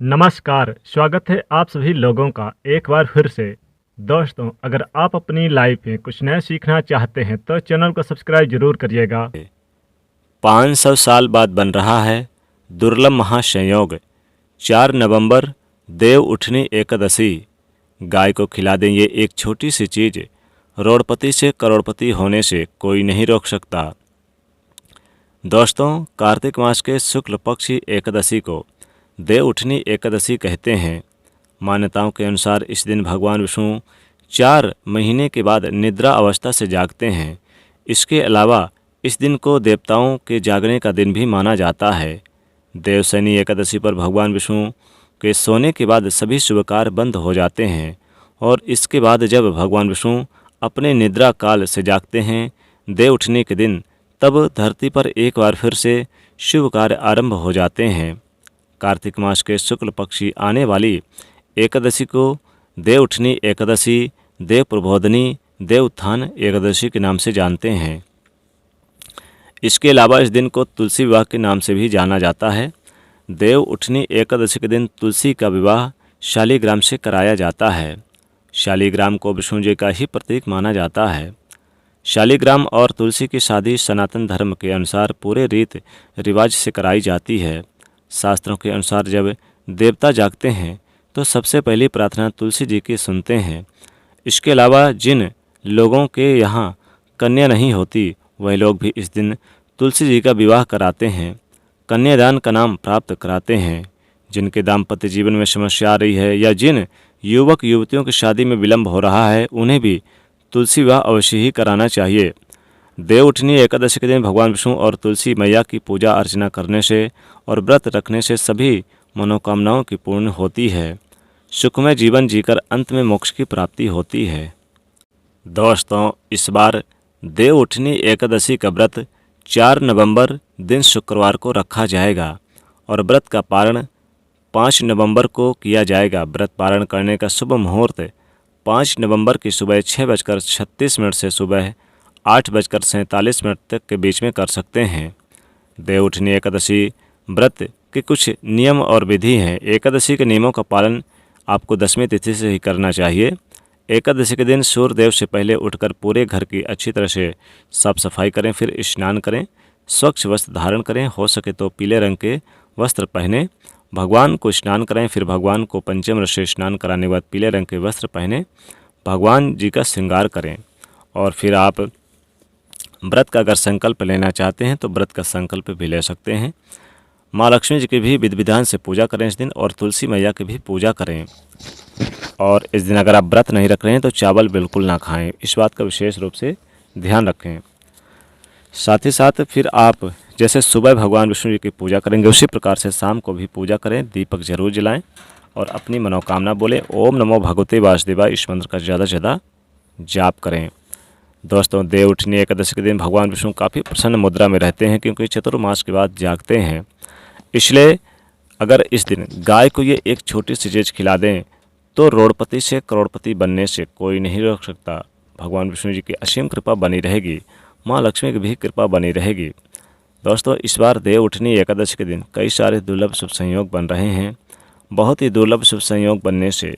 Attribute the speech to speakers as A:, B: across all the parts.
A: नमस्कार, स्वागत है आप सभी लोगों का एक बार फिर से। दोस्तों, अगर आप अपनी लाइफ में कुछ नया सीखना चाहते हैं तो चैनल को सब्सक्राइब जरूर करिएगा।
B: 500 साल बाद बन रहा है दुर्लभ महासंयोग। 4 नवंबर देव उठनी एकादशी। गाय को खिला दें ये एक छोटी सी चीज़, रोड़पति से करोड़पति होने से कोई नहीं रोक सकता। दोस्तों, कार्तिक मास के शुक्ल पक्ष की एकादशी को देव उठनी एकादशी कहते हैं। मान्यताओं के अनुसार इस दिन भगवान विष्णु 4 महीने के बाद निद्रा अवस्था से जागते हैं। इसके अलावा इस दिन को देवताओं के जागने का दिन भी माना जाता है। देवशयनी एकादशी पर भगवान विष्णु के सोने के बाद सभी शुभ कार्य बंद हो जाते हैं और इसके बाद जब भगवान विष्णु अपने निद्रा काल से जागते हैं देव उठने के दिन, तब धरती पर एक बार फिर से शुभ कार्य आरंभ हो जाते हैं। कार्तिक मास के शुक्ल पक्ष की आने वाली एकादशी को देव उठनी एकादशी, देव प्रबोधनी, देव उत्थान एकादशी के नाम से जानते हैं। इसके अलावा इस दिन को तुलसी विवाह के नाम से भी जाना जाता है। देव उठनी एकादशी के दिन तुलसी का विवाह शालिग्राम से कराया जाता है। शालिग्राम को विष्णु जी का ही प्रतीक माना जाता है। शालिग्राम और तुलसी की शादी सनातन धर्म के अनुसार पूरे रीत रिवाज से कराई जाती है। शास्त्रों के अनुसार जब देवता जागते हैं तो सबसे पहली प्रार्थना तुलसी जी की सुनते हैं। इसके अलावा जिन लोगों के यहाँ कन्या नहीं होती वह लोग भी इस दिन तुलसी जी का विवाह कराते हैं, कन्यादान का नाम प्राप्त कराते हैं। जिनके दाम्पत्य जीवन में समस्या आ रही है या जिन युवक युवतियों की शादी में विलंब हो रहा है उन्हें भी तुलसी विवाह अवश्य ही कराना चाहिए। देव उठनी एकादशी के दिन भगवान विष्णु और तुलसी मैया की पूजा अर्चना करने से और व्रत रखने से सभी मनोकामनाओं की पूर्ण होती है। सुखमय जीवन जीकर अंत में मोक्ष की प्राप्ति होती है। दोस्तों, इस बार देव उठनी एकादशी का व्रत 4 नवंबर दिन शुक्रवार को रखा जाएगा और व्रत का पारण 5 नवंबर को किया जाएगा। व्रत पारण करने का शुभ मुहूर्त 5 नवंबर की सुबह 6:36 से सुबह 8:47 तक के बीच में कर सकते हैं। देव उठनी एकादशी व्रत के कुछ नियम और विधि हैं। एकादशी के नियमों का पालन आपको 10वीं तिथि से ही करना चाहिए। एकादशी के दिन सूर्यदेव से पहले उठकर पूरे घर की अच्छी तरह से साफ सफाई करें, फिर स्नान करें, स्वच्छ वस्त्र धारण करें, हो सके तो पीले रंग के वस्त्र पहने, भगवान को स्नान कराएं, फिर भगवान को पंचामृत से स्नान कराने के बाद पीले रंग के वस्त्र पहने भगवान जी का श्रृंगार करें और फिर आप व्रत का अगर संकल्प लेना चाहते हैं तो व्रत का संकल्प भी ले सकते हैं। माँ लक्ष्मी जी की भी विधि विधान से पूजा करें इस दिन और तुलसी मैया की भी पूजा करें। और इस दिन अगर आप व्रत नहीं रख रहे हैं तो चावल बिल्कुल ना खाएं, इस बात का विशेष रूप से ध्यान रखें। साथ ही साथ फिर आप जैसे सुबह भगवान विष्णु जी की पूजा करेंगे उसी प्रकार से शाम को भी पूजा करें, दीपक जरूर जलाएं और अपनी मनोकामना बोलें। ओम नमो भगवते वासुदेवाय, इस मंत्र का ज़्यादा से ज़्यादा जाप करें। दोस्तों, देव उठनी एकादशी के दिन भगवान विष्णु काफ़ी प्रसन्न मुद्रा में रहते हैं क्योंकि चतुर्मास के बाद जागते हैं। इसलिए अगर इस दिन गाय को ये एक छोटी सी चीज़ खिला दें तो रोड़पति से करोड़पति बनने से कोई नहीं रोक सकता। भगवान विष्णु जी की असीम कृपा बनी रहेगी, माँ लक्ष्मी की भी कृपा बनी रहेगी। दोस्तों, इस बार देव उठनी एकादशी के दिन कई सारे दुर्लभ शुभ संयोग बन रहे हैं। बहुत ही दुर्लभ शुभ संयोग बनने से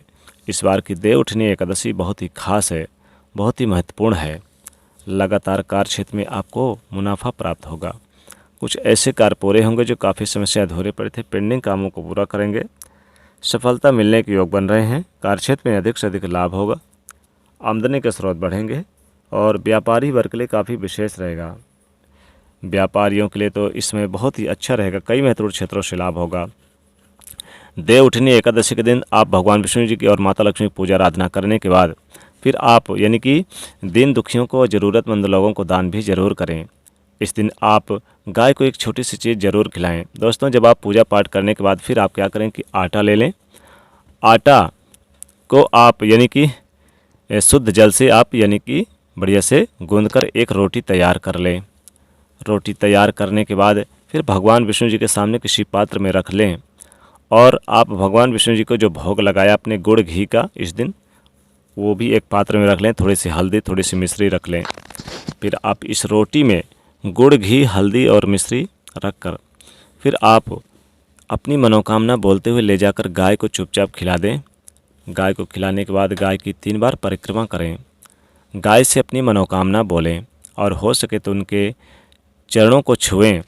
B: इस बार की देव उठनी एकादशी बहुत ही खास है, बहुत ही महत्वपूर्ण है। लगातार कार्य क्षेत्र में आपको मुनाफा प्राप्त होगा। कुछ ऐसे कार्य पूरे होंगे जो काफ़ी समय अधूरे पड़े थे, पेंडिंग कामों को पूरा करेंगे। सफलता मिलने के योग बन रहे हैं। कार्यक्षेत्र में अधिक से अधिक लाभ होगा, आमदनी के स्रोत बढ़ेंगे और व्यापारी वर्ग के लिए काफ़ी विशेष रहेगा। व्यापारियों के लिए तो इसमें बहुत ही अच्छा रहेगा, कई महत्वपूर्ण क्षेत्रों से लाभ होगा। देव उठनी एकादशी के दिन आप भगवान विष्णु जी की और माता लक्ष्मी की पूजा आराधना करने के बाद फिर आप यानी कि दीन दुखियों को, ज़रूरतमंद लोगों को दान भी जरूर करें। इस दिन आप गाय को एक छोटी सी चीज़ ज़रूर खिलाएं। दोस्तों, जब आप पूजा पाठ करने के बाद फिर आप क्या करें कि आटा ले लें। आटा को आप यानी कि शुद्ध जल से आप यानी कि बढ़िया से गूंदकर एक रोटी तैयार कर लें। रोटी तैयार करने के बाद फिर भगवान विष्णु जी के सामने किसी पात्र में रख लें और आप भगवान विष्णु जी को जो भोग लगाया अपने गुड़ घी का इस दिन, वो भी एक पात्र में रख लें। थोड़ी सी हल्दी, थोड़ी सी मिश्री रख लें। फिर आप इस रोटी में गुड़ घी, हल्दी और मिश्री रख कर फिर आप अपनी मनोकामना बोलते हुए ले जाकर गाय को चुपचाप खिला दें। गाय को खिलाने के बाद गाय की 3 बार परिक्रमा करें। गाय से अपनी मनोकामना बोलें और हो सके तो उनके चरणों को छुएं।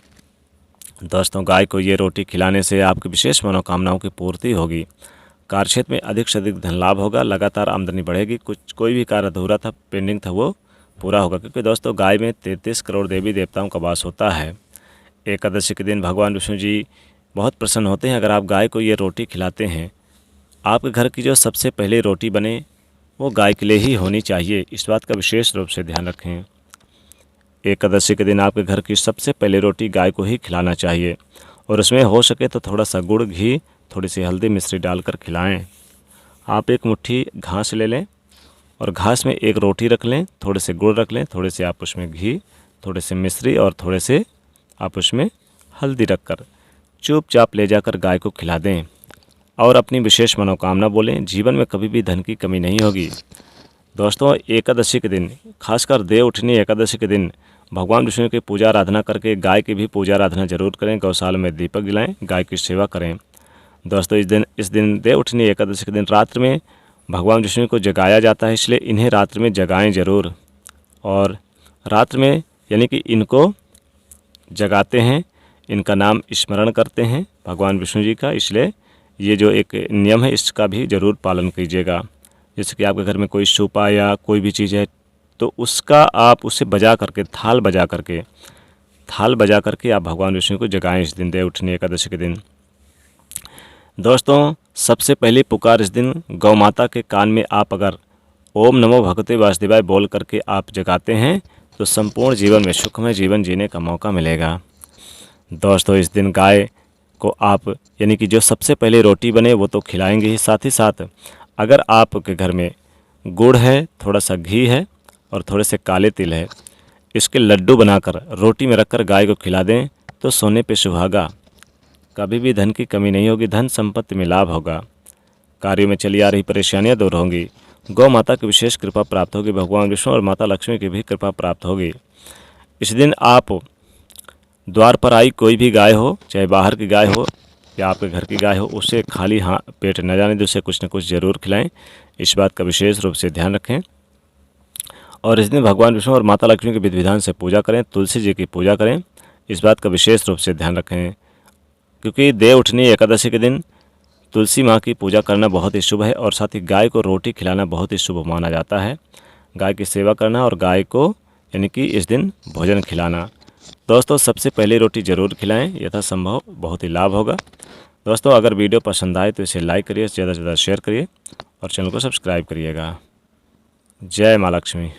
B: दोस्तों, गाय को ये रोटी खिलाने से आपकी विशेष मनोकामनाओं की पूर्ति होगी। कार्यक्षेत्र में अधिक से अधिक धन लाभ होगा। लगातार आमदनी बढ़ेगी। कोई भी कार्य अधूरा था, पेंडिंग था, वो पूरा होगा। क्योंकि दोस्तों, गाय में 33 करोड़ देवी देवताओं का वास होता है। एकादशी के दिन भगवान विष्णु जी बहुत प्रसन्न होते हैं। अगर आप गाय को ये रोटी खिलाते हैं, आपके घर की जो सबसे पहले रोटी बने वो गाय के लिए ही होनी चाहिए। इस बात का विशेष रूप से ध्यान रखें। एकादशी के दिन आपके घर की सबसे पहले रोटी गाय को ही खिलाना चाहिए और उसमें हो सके तो थोड़ा सा गुड़, घी, थोड़ी सी हल्दी, मिश्री डालकर खिलाएं। आप एक मुट्ठी घास ले लें और घास में एक रोटी रख लें, थोड़े से गुड़ रख लें, थोड़े से आप उसमें घी, थोड़े से मिश्री और थोड़े से आप उसमें हल्दी रखकर चुपचाप ले जाकर गाय को खिला दें और अपनी विशेष मनोकामना बोलें। जीवन में कभी भी धन की कमी नहीं होगी। दोस्तों, एकादशी के दिन, खासकर देव उठनी एकादशी के दिन भगवान विष्णु की पूजा आराधना करके गाय की भी पूजा आराधना जरूर करें। गौशाला में दीपक जलाएं, गाय की सेवा करें। दोस्तों, इस दिन देव उठनी एकादशी के दिन रात्रि में भगवान विष्णु को जगाया जाता है, इसलिए इन्हें रात्रि में जगाएं जरूर। और रात्रि में यानी कि इनको जगाते हैं, इनका नाम स्मरण करते हैं भगवान विष्णु जी का, इसलिए ये जो एक नियम है इसका भी ज़रूर पालन कीजिएगा। जैसे कि आपके घर में कोई सूपा या कोई भी चीज़ है तो उसका आप उसे बजा करके, थाल बजा करके आप भगवान विष्णु को जगाएं इस दिन, देव उठनी एकादशी के दिन। दोस्तों, सबसे पहली पुकार इस दिन गौ माता के कान में आप अगर ओम नमो भगवते वासुदेवाय बोल करके आप जगाते हैं तो संपूर्ण जीवन में सुखमय जीवन जीने का मौका मिलेगा। दोस्तों, इस दिन गाय को आप यानी कि जो सबसे पहले रोटी बने वो तो खिलाएंगे ही, साथ ही साथ अगर आपके घर में गुड़ है, थोड़ा सा घी है और थोड़े से काले तिल है, इसके लड्डू बनाकर रोटी में रखकर गाय को खिला दें तो सोने पे सुहागा। कभी भी धन की कमी नहीं होगी, धन संपत्ति में लाभ होगा। कार्यों में चली आ रही परेशानियां दूर होंगी। गौ माता की विशेष कृपा प्राप्त होगी। भगवान विष्णु और माता लक्ष्मी की भी कृपा प्राप्त होगी। इस दिन आप द्वार पर आई कोई भी गाय हो, चाहे बाहर की गाय हो या आपके घर की गाय हो, उसे खाली पेट न जाने दें, उसे कुछ न कुछ ज़रूर खिलाएं। इस बात का विशेष रूप से ध्यान रखें। और इस दिन भगवान विष्णु और माता लक्ष्मी के विधि विधान से पूजा करें, तुलसी जी की पूजा करें। इस बात का विशेष रूप से ध्यान रखें, क्योंकि देव उठनी एकादशी के दिन तुलसी माँ की पूजा करना बहुत ही शुभ है और साथ ही गाय को रोटी खिलाना बहुत ही शुभ माना जाता है। गाय की सेवा करना और गाय को यानी कि इस दिन भोजन खिलाना। दोस्तों, सबसे पहले रोटी ज़रूर खिलाएं, यथासंभव बहुत ही लाभ होगा। दोस्तों, अगर वीडियो पसंद आए तो इसे लाइक करिए, ज़्यादा से ज़्यादा शेयर करिए और चैनल को सब्सक्राइब करिएगा। जय माँ लक्ष्मी।